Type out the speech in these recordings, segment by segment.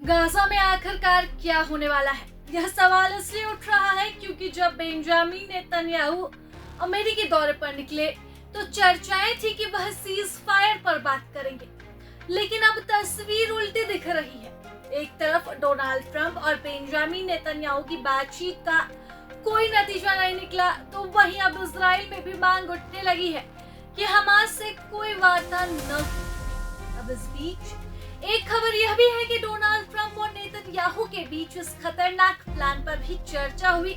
Gaza में आखिरकार क्या होने वाला है? यह सवाल इसलिए उठ रहा है क्योंकि जब बेंजामिन नेतन्याहू अमेरिकी दौरे पर निकले तो चर्चाएं थी कि वह सीज फायर पर बात करेंगे, लेकिन अब तस्वीर उल्टी दिख रही है। एक तरफ डोनाल्ड ट्रंप और बेंजामिन नेतन्याहू की बातचीत का कोई नतीजा नहीं निकला, तो वहीं अब इजराइल में भी मांग उठने लगी है कि हमास से कोई वार्ता न हो। अब इस बीच एक खबर यह भी है कि डोनाल्ड ट्रंप और नेतन्याहू के बीच इस खतरनाक प्लान पर भी चर्चा हुई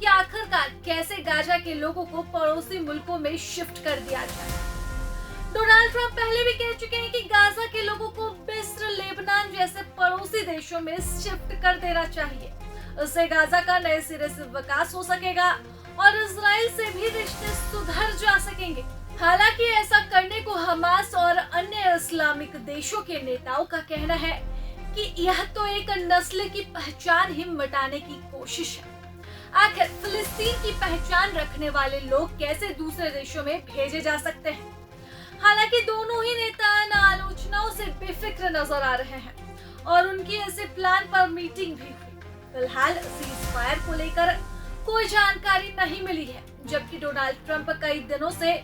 कि आखिरकार कैसे गाजा के लोगों को पड़ोसी मुल्कों में शिफ्ट कर दिया जाए। डोनाल्ड ट्रंप पहले भी कह चुके हैं कि गाजा के लोगों को मिस्र, लेबनान जैसे पड़ोसी देशों में शिफ्ट कर देना चाहिए। इससे गाजा का नए सिरे से विकास हो सकेगा और इजराइल से भी रिश्ते सुधर जा सकेंगे। हालांकि ऐसा करने को हमास और अन्य इस्लामिक देशों के नेताओं का कहना है कि यह तो एक नस्ल की पहचान ही मिटाने की कोशिश है। आखिर फिलिस्तीन की पहचान रखने वाले लोग कैसे दूसरे देशों में भेजे जा सकते हैं? हालांकि दोनों ही नेता इन आलोचनाओं से बेफिक्र नजर आ रहे हैं और उनकी ऐसे प्लान पर मीटिंग भी हुई। फिलहाल सीज फायर को लेकर कोई जानकारी नहीं मिली है, जबकि डोनाल्ड ट्रंप कई दिनों से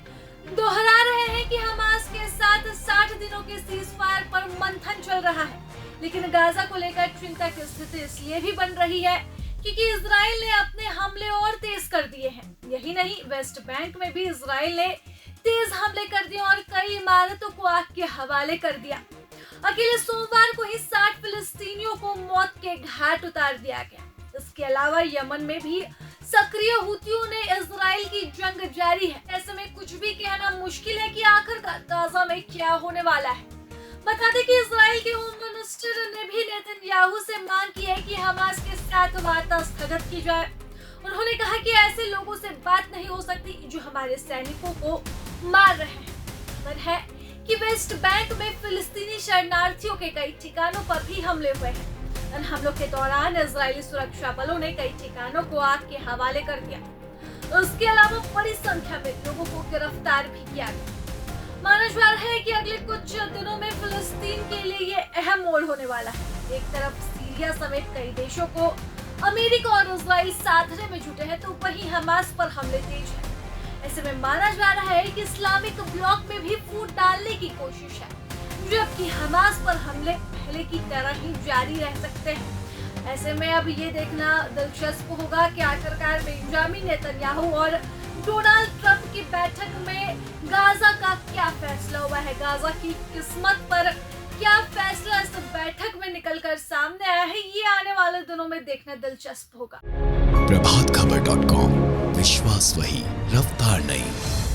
दोहरा रहे हैं कि हमास के साथ 60 दिनों के सीज फायर पर मंथन चल रहा है। लेकिन गाजा को लेकर चिंता की स्थिति इसलिए भी बन रही है क्योंकि इजराइल ने अपने हमले और तेज कर दिए हैं। यही नहीं, वेस्ट बैंक में भी इजराइल ने तेज हमले कर दिए और कई इमारतों को आग के हवाले कर दिया। अकेले सोमवार को ही 60 फिलिस्तीनियों को मौत के घाट उतार दिया गया। इसके अलावा यमन में भी सक्रिय हुतियों ने इजराइल की जंग जारी है। ऐसे में कुछ भी कहना मुश्किल है कि आखिरकार गाजा में क्या होने वाला है। बता दें कि इजराइल के होम मिनिस्टर ने भी नेतन्याहू से मांग की है कि हमास के साथ वार्ता स्थगित की जाए। उन्होंने कहा कि ऐसे लोगों से बात नहीं हो सकती जो हमारे सैनिकों को मार रहे हैं। खबर है कि वेस्ट बैंक में फिलिस्तीनी शरणार्थियों के कई ठिकानों पर भी हमले हुए हैं। इन हमलों के दौरान इजरायली सुरक्षा बलों ने कई ठिकानों को आग के हवाले कर दिया। उसके अलावा बड़ी संख्या में लोगों को गिरफ्तार भी किया गया। माना जा रहा है कि अगले कुछ दिनों में फिलिस्तीन के लिए ये अहम मोड़ होने वाला है। एक तरफ सीरिया समेत कई देशों को अमेरिका और इजराइल साधने में जुटे हैं, तो वहीं हमास पर हमले तेज है। ऐसे में माना जा रहा है कि इस्लामिक ब्लॉक में भी फूट डालने की कोशिश है, जबकि हमास पर हमले पहले की तरह ही जारी रह सकते हैं। ऐसे में अब ये देखना दिलचस्प होगा कि आखिरकार बेंजामिन नेतन्याहू और डोनाल्ड ट्रंप की बैठक में गाजा का क्या फैसला हुआ है। गाजा की किस्मत पर क्या फैसला इस बैठक में निकलकर सामने आया है, ये आने वाले दिनों में देखना दिलचस्प होगा। प्रभातखबर.com, विश्वास वही, रफ्तार नहीं।